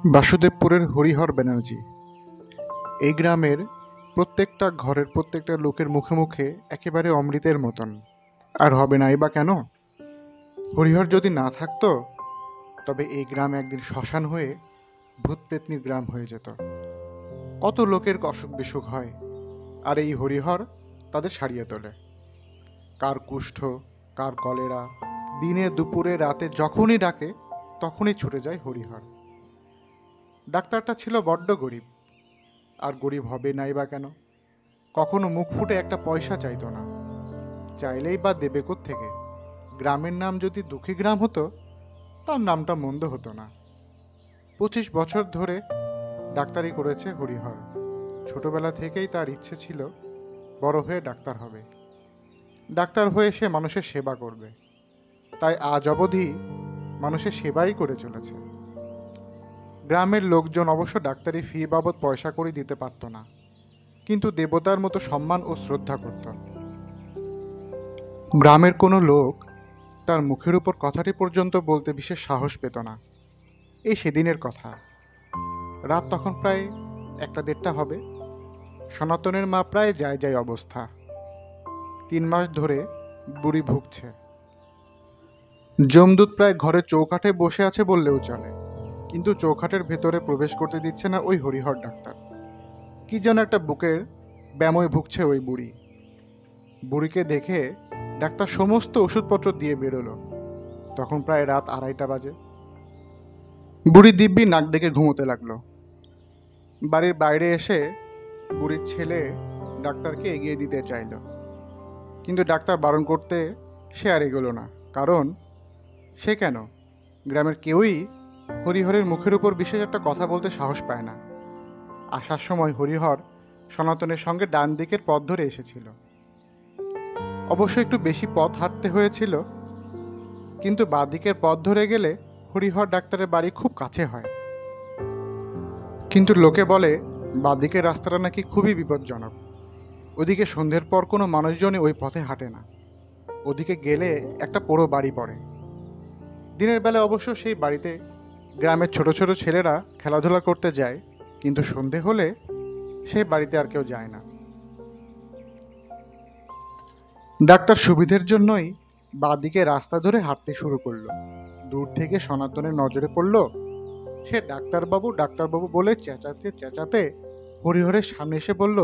বাসুদেবপুরের হরিহর ব্যানার্জি। এই গ্রামের প্রত্যেকটা ঘরের প্রত্যেকটা লোকের মুখে মুখে একেবারে অমৃতের মতন। আর হবে নাই বা কেন? হরিহর যদি না থাকতো তবে এই গ্রাম একদিন শ্মশান হয়ে ভূত পেতনির গ্রাম হয়ে যেত। কত লোকের অসুখ বিসুখ হয়, আর এই হরিহর তাদের সারিয়ে তোলে। কার কুষ্ঠ, কার কলেরা, দিনে দুপুরে রাতে যখনই ডাকে তখনই ছুটে যায় হরিহর। ডাক্তারটা ছিল বড্ড গরিব, আর গরিব হবে নাই বা কেন? কখনো মুখ ফুটে একটা পয়সা চাইতো না, চাইলেই বা দেবে থেকে। গ্রামের নাম যদি দুঃখী গ্রাম হতো তার নামটা মন্দ হতো না। 25 বছর ধরে ডাক্তারি করেছে হরিহর। ছোটবেলা থেকেই তার ইচ্ছে ছিল বড় হয়ে ডাক্তার হবে, ডাক্তার হয়ে সে মানুষের সেবা করবে। তাই আজ অবধি মানুষের সেবাই করে চলেছে। গ্রামের লোকজন অবশ্য ডাক্তারি ফি বাবদ পয়সা করে দিতে পারত না, কিন্তু দেবতার মতো সম্মান ও শ্রদ্ধা করত। গ্রামের কোনো লোক তার মুখের উপর কথাটি পর্যন্ত বলতে বিশেষ সাহস পেত না। এই সেদিনের কথা। রাত তখন প্রায় 1-1:30 হবে। সনাতনের মা প্রায় যায় যায় অবস্থা। 3 মাস ধরে বুড়ি ভুগছে। যমদূত প্রায় ঘরের চৌকাঠে বসে আছে বললেও চলে, কিন্তু চৌকাঠের ভেতরে প্রবেশ করতে দিচ্ছে না ওই হরিহর ডাক্তার। কি যেন একটা বুকের ব্যামোয় ভুগছে ওই বুড়ি। বুড়িকে দেখে ডাক্তার সমস্ত ওষুধপত্র দিয়ে বেরোলো। তখন প্রায় রাত 2:30 বাজে। বুড়ি দিব্যি নাক ডেকে ঘুমোতে লাগলো। বাড়ির বাইরে এসে বুড়ির ছেলে ডাক্তারকে এগিয়ে দিতে চাইল, কিন্তু ডাক্তার বারণ করতে সে আর এগোলো না। কারণ সে কেন, গ্রামের কেউই হরিহরের মুখের উপর বিশেষ একটা কথা বলতে সাহস পায় না। আসার সময় হরিহর সনাতনের সঙ্গে ডান দিকের পথ ধরে এসেছিল। অবশ্য একটু বেশি পথ হাঁটতে হয়েছিল, কিন্তু বাঁ দিকের পথ ধরে গেলে হরিহর ডাক্তারের বাড়ি খুব কাছে হয়। কিন্তু লোকে বলে বাঁ দিকের রাস্তাটা নাকি খুবই বিপজ্জনক। ওদিকে সন্ধ্যের পর কোনো মানুষজনই ওই পথে হাঁটে না। ওদিকে গেলে একটা পোড়ো বাড়ি পড়ে। দিনের বেলা অবশ্য সেই বাড়িতে গ্রামের ছোট ছোট ছেলেরা খেলাধুলা করতে যায়, কিন্তু সন্ধে হলে সেই বাড়িতে আর কেউ যায় না। ডাক্তার সুবিধের জন্যই বাঁ দিকে রাস্তা ধরে হাঁটতে শুরু করলো। দূর থেকে সনাতনের নজরে পড়ল। সে ডাক্তারবাবু ডাক্তারবাবু বলে চেঁচাতে চেঁচাতে হরিহরের সামনে এসে বলল,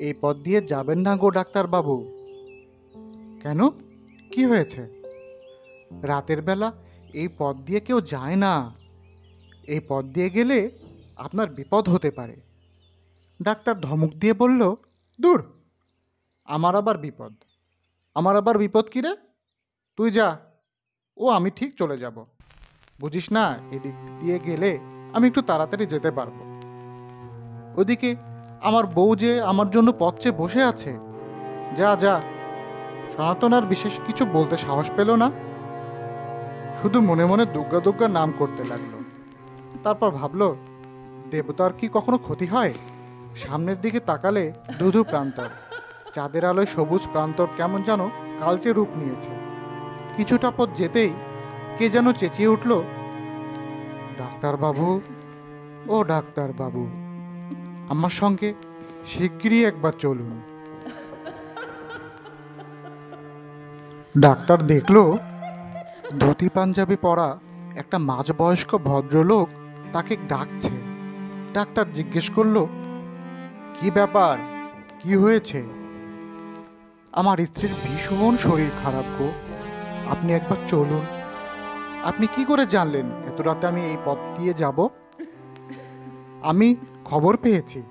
এই পথ দিয়ে যাবেন না গো ডাক্তারবাবু। কেন, কি হয়েছে? রাতের বেলা এই পথ দিয়ে কেউ যায় না। এই পথ দিয়ে গেলে আপনার বিপদ হতে পারে। ডাক্তার ধমক দিয়ে বলল, দূর, আমার আবার বিপদ? আমার আবার বিপদ কি রে? তুই যা, ও আমি ঠিক চলে যাব। বুঝিস না, এদিক দিয়ে গেলে আমি একটু তাড়াতাড়ি যেতে পারবো। ওদিকে আমার বউ যে আমার জন্য পথ চেয়ে বসে আছে। যা যা। সনাতন আর বিশেষ কিছু বলতে সাহস পেল না, শুধু মনে মনে দুগ্গা দুগ্গা নাম করতে লাগলো। তারপর ভাবলো, দেবতার কি কখনো ক্ষতি হয়? সামনের দিকে তাকালে ধুধু প্রান্তর, চাঁদের আলোয় সবুজ প্রান্তর কেমন যেন কালচে রূপ নিয়েছে। কিছুটা পথ যেতেই কে যেন চেঁচিয়ে উঠল, ডাক্তারবাবু, ও ডাক্তারবাবু, আমার সঙ্গে শিগগিরই একবার চলুন। ডাক্তার দেখলো ধুতি পাঞ্জাবি পরা একটা মাঝবয়স্ক ভদ্রলোক তাকে ডাকছে। ডাক্তার জিজ্ঞেস করলো, কি ব্যাপার, কি হয়েছে? আমার স্ত্রীর ভীষণ শরীর খারাপ গো, আপনি একবার চলুন। আপনি কি করে জানলেন এত রাতে আমি এই পথ দিয়ে যাব? আমি খবর পেয়েছি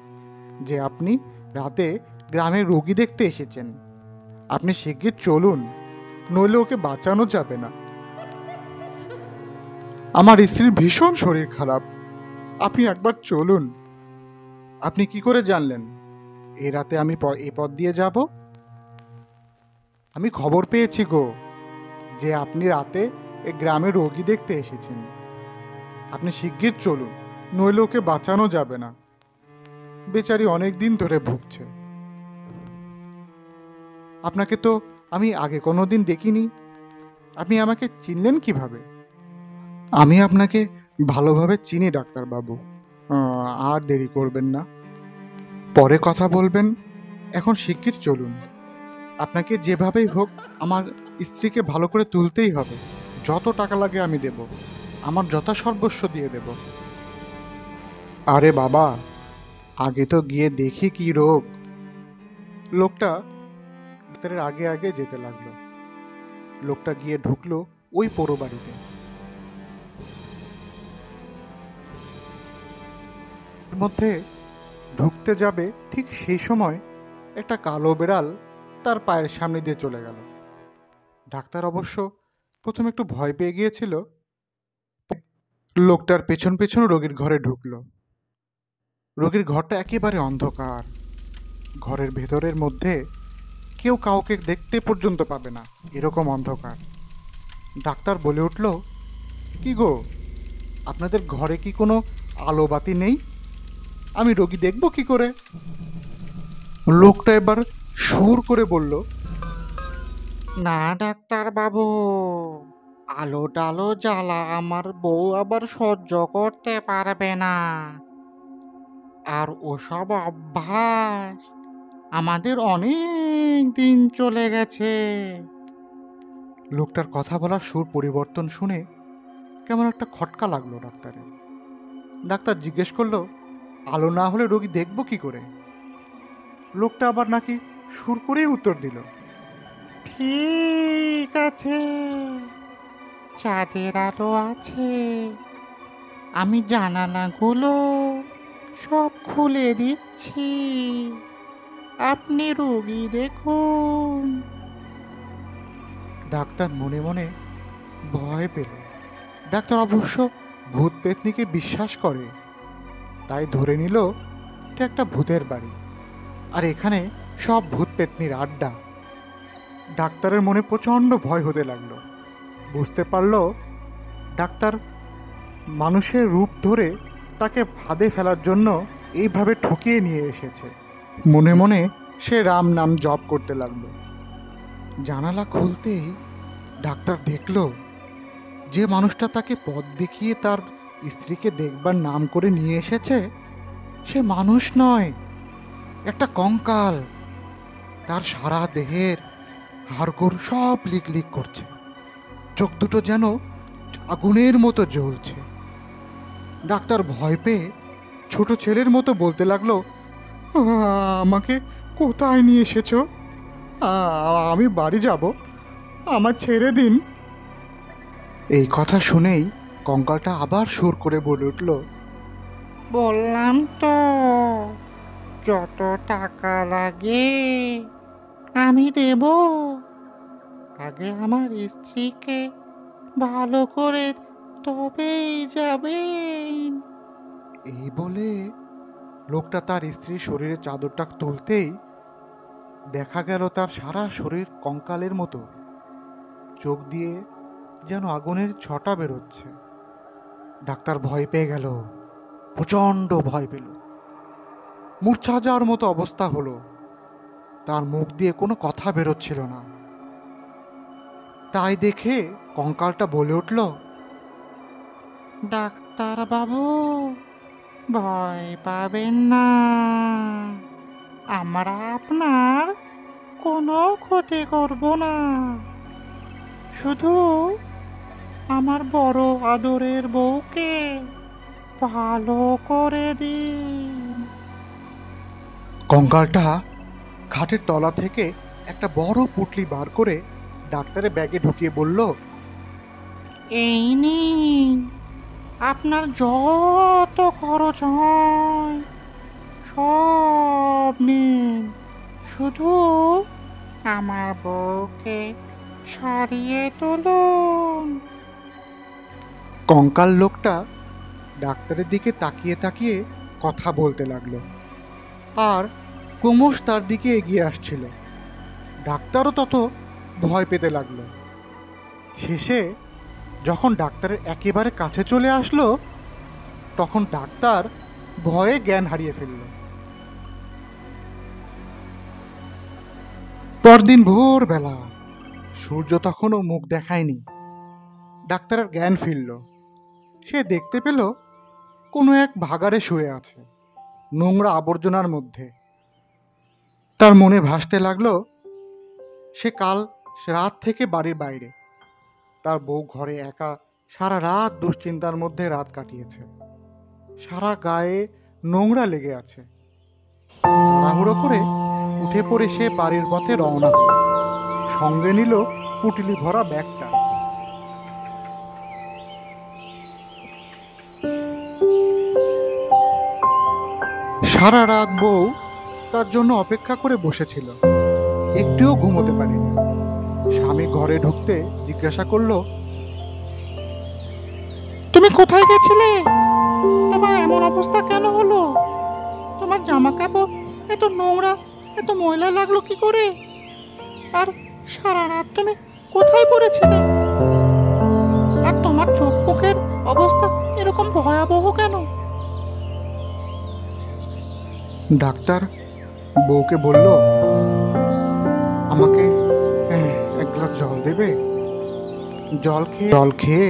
যে আপনি রাতে গ্রামে রোগী দেখতে এসেছেন। আপনি শিগগির চলুন, নইলে ওকে বাঁচানো যাবে না। আমার স্ত্রীর ভীষণ শরীর খারাপ, আপনি একবার চলুন। আপনি কি করে জানলেন এই রাতে আমি এই পথ দিয়ে যাব? আমি খবর পেয়েছি গো যে আপনি রাতে এই গ্রামে রোগী দেখতে এসেছেন। আপনি শিগগির চলুন, নইলে ওকে বাঁচানো যাবে না। বেচারি অনেক দিন ধরে ভুগছে। আপনাকে তো আমি আগে কোনোদিন দেখিনি, আপনি আমাকে চিনলেন কিভাবে? আমি আপনাকে ভালোভাবে চিনি ডাক্তারবাবু, আর দেরি করবেন না, পরে কথা বলবেন, এখন শিগগির চলুন। আপনাকে যেভাবেই হোক আমার স্ত্রীকে ভালো করে তুলতেই হবে। যত টাকা লাগে আমি দেব, আমার যথাসর্বস্ব দিয়ে দেব। আরে বাবা, আগে তো গিয়ে দেখি কি রোগ। লোকটা ডাক্তারের আগে আগে যেতে লাগলো। লোকটা গিয়ে ঢুকলো ওই পোড়ো বাড়িতে। এর মধ্যে ঢুকতে যাবে, ঠিক সেই সময় একটা কালো বেড়াল তার পায়ের সামনে দিয়ে চলে গেল। ডাক্তার অবশ্য প্রথমে একটু ভয় পেয়ে গিয়েছিল। লোকটার পেছন পেছন রোগীর ঘরে ঢুকলো। রোগীর ঘরটা একেবারে অন্ধকার। ঘরের ভেতরের মধ্যে কেউ কাউকে দেখতে পর্যন্ত পাবে না, এরকম অন্ধকার। ডাক্তার বলে উঠল, কি গো, আপনাদের ঘরে কি কোনো আলো বাতি নেই? আমি রোগী দেখব কি করে? লোকটা এবার সুর করে বলল, না ডাক্তার বাবু, আলো টালো জ্বালা আমার বউ আবার সহ্য করতে পারবে না। আর ওসব অভ্যাস আমাদের অনেক দিন চলে গেছে। লোকটার কথা বলার সুর পরিবর্তন শুনে কেমন একটা খটকা লাগলো ডাক্তারের। ডাক্তার জিজ্ঞেস করলো, আলো না হলে রোগী দেখব কি করে? লোকটা আবার নাকি সুর করেই উত্তর দিল, ঠিক আছে, চাঁদের আলো আছে, আমি জানালাগুলো সব খুলে দিচ্ছি, আপনি রোগী দেখুন। ডাক্তার মনে মনে ভয় পেল। ডাক্তার অবশ্য ভূত পেতনিকে বিশ্বাস করে, তাই ধরে নিল এটা একটা ভূতের বাড়ি, আর এখানে সব ভূত পেতনির আড্ডা। ডাক্তারের মনে প্রচণ্ড ভয় হতে লাগলো। বুঝতে পারল ডাক্তার মানুষের রূপ ধরে তাকে ফাঁদে ফেলার জন্য এইভাবে ঠকিয়ে নিয়ে এসেছে। মনে মনে সে রাম নাম জপ করতে লাগলো। জানালা খুলতেই ডাক্তার দেখল যে মানুষটা তাকে পথ দেখিয়ে তার স্ত্রীকে দেখবার নাম করে নিয়ে এসেছে, সে মানুষ নয়, একটা কঙ্কাল। তার সারা দেহের হাড়গোড় সব লিক লিক করছে, চোখ দুটো যেন আগুনের মতো জ্বলছে। ডাক্তার ভয় পেয়ে ছোট ছেলের মতো বলতে লাগলো, আমাকে কোথায় নিয়ে এসেছো? আমি বাড়ি যাব, আমার ছেড়ে দিন। এই কথা শুনেই কঙ্কালটা আবার সুর করে বলে উঠল, বললাম তো, যত টাকা লাগে আমি দেব, আগে আমার স্ত্রীকে ভালো করে তবেই যাবেন। এই বলে লোকটা তার স্ত্রীর শরীরে চাদরটা তুলতেই দেখা গেল তার সারা শরীর কঙ্কালের মতো, চোখ দিয়ে যেন আগুনের ছটা বেরোচ্ছে। ডাক্তার ভয় পেয়ে গেল, প্রচণ্ড ভয় পেল, মূর্ছা যাওয়ার মতো অবস্থা হলো। তার মুখ দিয়ে কোনো কথা বেরোচ্ছিল না। তাই দেখে কঙ্কালটা বলে উঠল, ডাক্তার বাবু, ভয় পাবেন না, আমরা আপনার কোনো ক্ষতি করব না, শুধু আমার বড় আদরের বউকে ভালো করে দিন। কঙ্কালটা খাটের তলা থেকে একটা বড় পুঁটলি বার করে ডাক্তারের ব্যাগে ঢুকিয়ে বলল, এই নিন, আপনার যত খরচ হয় সব নিন, শুধু আমার বউকে সারিয়ে তুলুন। কঙ্কাল লোকটা ডাক্তারের দিকে তাকিয়ে তাকিয়ে কথা বলতে লাগলো, আর ক্রমশ তার দিকে এগিয়ে আসছিল। ডাক্তারও তত ভয় পেতে লাগলো। শেষে যখন ডাক্তারের একেবারে কাছে চলে আসলো, তখন ডাক্তার ভয়ে জ্ঞান হারিয়ে ফেলল। পরদিন ভোরবেলা, সূর্য তখনও মুখ দেখায়নি, ডাক্তারের জ্ঞান ফিরল। সে দেখতে পেল কোনো এক ভাগাড়ে শুয়ে আছে, নোংরা আবর্জনার মধ্যে। তার মনে ভাসতে লাগলো সে কাল রাত থেকে বাড়ির বাইরে, তার বউ ঘরে একা সারা রাত দুশ্চিন্তার মধ্যে রাত কাটিয়েছে। সারা গায়ে নোংরা লেগে আছে। তাড়াহুড়ো করে উঠে পড়ে সে বাড়ির পথে রওনা হল। সঙ্গে নিল পুটলি ভরা ব্যাগটা। সারা রাত বউ তার জন্য অপেক্ষা করে বসেছিল, একটুও ঘুমোতে পারেনি। স্বামী ঘরে ঢুকতে জিজ্ঞাসা করলো, তুমি কোথায় গেছিলে? তোমার এমন অবস্থা কেন হলো? তোমার জামা কাপড় এত নোংরা, এত ময়লা লাগলো কি করে? আর সারা রাত তুমি কোথায় পড়েছিলে? আর তোমার চোখ মুখের অবস্থা এরকম ভয়াবহ কেন? ডাক্তার বউকে বলল, আমাকে এক গ্লাস জল দেবে? জল খেয়ে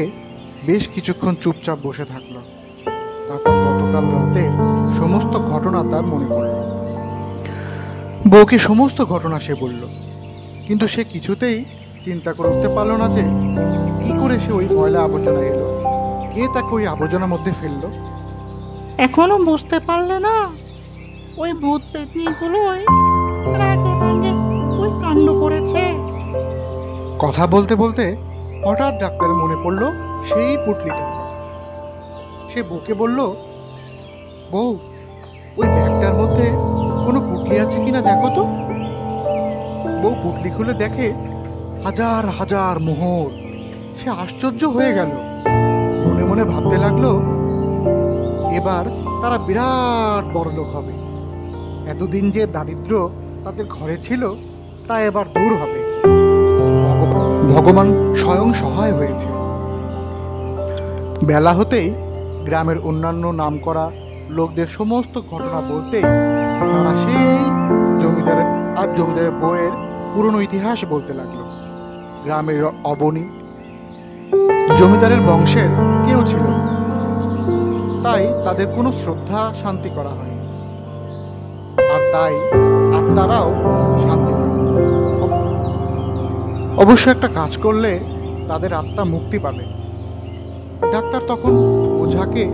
বেশ কিছুক্ষণ চুপচাপ বসে থাকলো। তারপর গতকাল রাতে সমস্ত ঘটনা তার মনে পড়ল। বউকে সমস্ত ঘটনা সে বলল, কিন্তু সে কিছুতেই চিন্তা করে উঠতে পারলো না যে কি করে সে ওই ময়লা আবর্জনা এলো, কে তাকে ওই আবর্জনার মধ্যে ফেললো। এখনো বুঝতে পারলে না? ওই ভূত পেতনিগুলোই রাগে রাগে ওই কাণ্ড করেছে। কথা বলতে বলতে হঠাৎ ডাক্তারের মনে পড়লো সেই পুটলিটা। সে বউকে বলল, বউ, ওই ব্যাগটার মধ্যে কোনো পুটলি আছে কিনা দেখো তো। বউ পুটলি খুলে দেখে হাজার হাজার মোহর। সে আশ্চর্য হয়ে গেল, মনে মনে ভাবতে লাগলো এবার তারা বিরাট বড়লোক হবে। এতদিন যে দারিদ্র্য তাদের ঘরে ছিল তা এবার দূর হবে। ভগবান স্বয়ং সহায় হয়েছে। বেলা হতেই গ্রামের অন্যান্য নামকরা লোকদের সমস্ত ঘটনা বলতেই তারা সেই জমিদারের বউয়ের পুরনো ইতিহাস বলতে লাগলো। গ্রামের অবনী জমিদারের বংশের কেউ ছিল না, তাই তাদের কোনো শ্রদ্ধা শান্তি করা হয়নি, আর তাই আত্মারাও শান্তি পায়। অবশ্য একটা কাজ করলে তাদের আত্মা মুক্তি পাবে। ডাক্তার তখন ওঝাকে,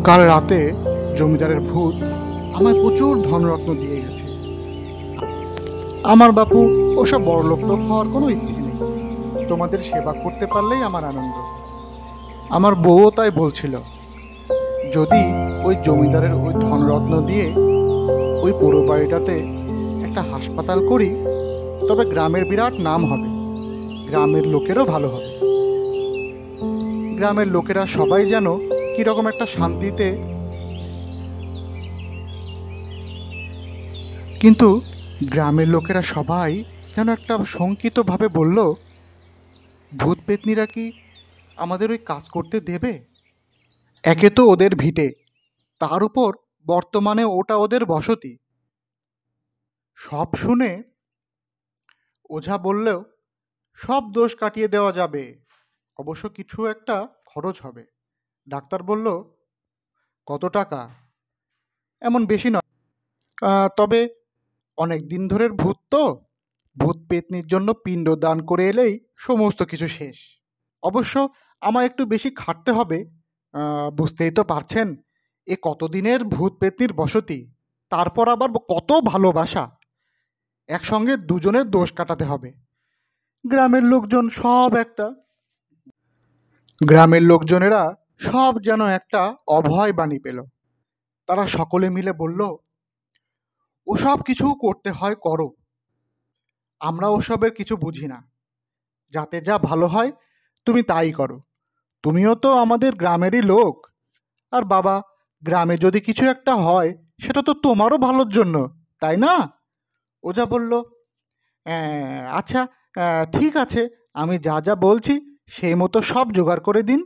কাল রাতে জমিদারের ভূত আমায় প্রচুর ধনরত্ন দিয়ে গেছে। আমার বাপু ওসব বড়লোক টোক হওয়ার কোনো ইচ্ছে নেই, তোমাদের সেবা করতে পারলেই আমার আনন্দ। আমার বউও তাই বলছিল, যদি ওই জমিদারের ওই ধনরত্ন দিয়ে ওই পুরো বাড়িটাতে একটা হাসপাতাল করি তবে গ্রামের বিরাট নাম হবে, গ্রামের লোকেরও ভালো হবে। গ্রামের লোকেরা সবাই যেন কিরকম একটা শান্তিতে। কিন্তু গ্রামের লোকেরা সবাই যেন একটা শঙ্কিতভাবে বলল, ভূত পেতনিরা কি আমাদের ওই কাজ করতে দেবে? একে তো ওদের ভিটে, তার উপর বর্তমানে ওটা ওদের বসতি। সব শুনে ওঝা বললেও সব দোষ কাটিয়ে দেওয়া যাবে, অবশ্য কিছু একটা খরচ হবে। ডাক্তার বলল, কত টাকা? এমন বেশি নয়, তবে অনেক দিন ধরের ভূত তো, ভূত পেতনির জন্য পিণ্ড দান করে এলেই সমস্ত কিছু শেষ। অবশ্য আমায় একটু বেশি খাটতে হবে, বুঝতেই তো পারছেন এ কতদিনের ভূত পেতনির বসতি, তারপর আবার কত ভালোবাসা, একসঙ্গে দুজনের দোষ কাটাতে হবে। গ্রামের লোকজনেরা সব যেন একটা অভয় বাণী পেল। তারা সকলে মিলে বলল, ওসব কিছু করতে হয় করো, আমরা ওসবের কিছু বুঝি না, যাতে যা ভালো হয় তুমি তাই করো, তুমিও তো আমাদের গ্রামেরই লোক। আর বাবা, গ্রামে যদি কিছু একটা হয় সেটা তো তোমারও ভালোর জন্য, তাই না? ওঝা বলল, আচ্ছা, ঠিক আছে, আমি যা যা বলছি সেই মতো সব জোগাড় করে দিন,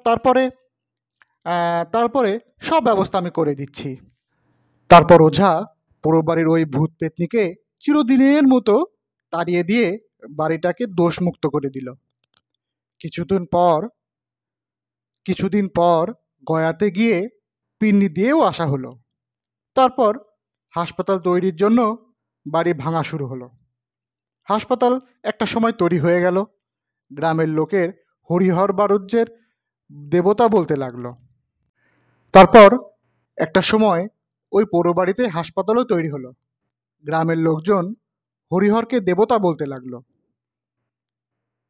তারপরে তারপরে সব ব্যবস্থা আমি করে দিচ্ছি। তারপর ওঝা পুরো বাড়ির ওই ভূত পেতনিকে চিরদিনের মতো তাড়িয়ে দিয়ে বাড়িটাকে দোষমুক্ত করে দিল। কিছুদিন পর কিছুদিন পর গয়াতে গিয়ে পিন্নি দিয়েও আসা হলো। তারপর হাসপাতাল তৈরির জন্য বাড়ি ভাঙা শুরু হলো। হাসপাতাল একটা সময় তৈরি হয়ে গেল। গ্রামের লোকের হরিহর বাড়ুজ্যের দেবতা বলতে লাগলো। তারপর একটা সময় ওই পৌরবাড়িতে হাসপাতালও তৈরি হলো। গ্রামের লোকজন হরিহরকে দেবতা বলতে লাগলো।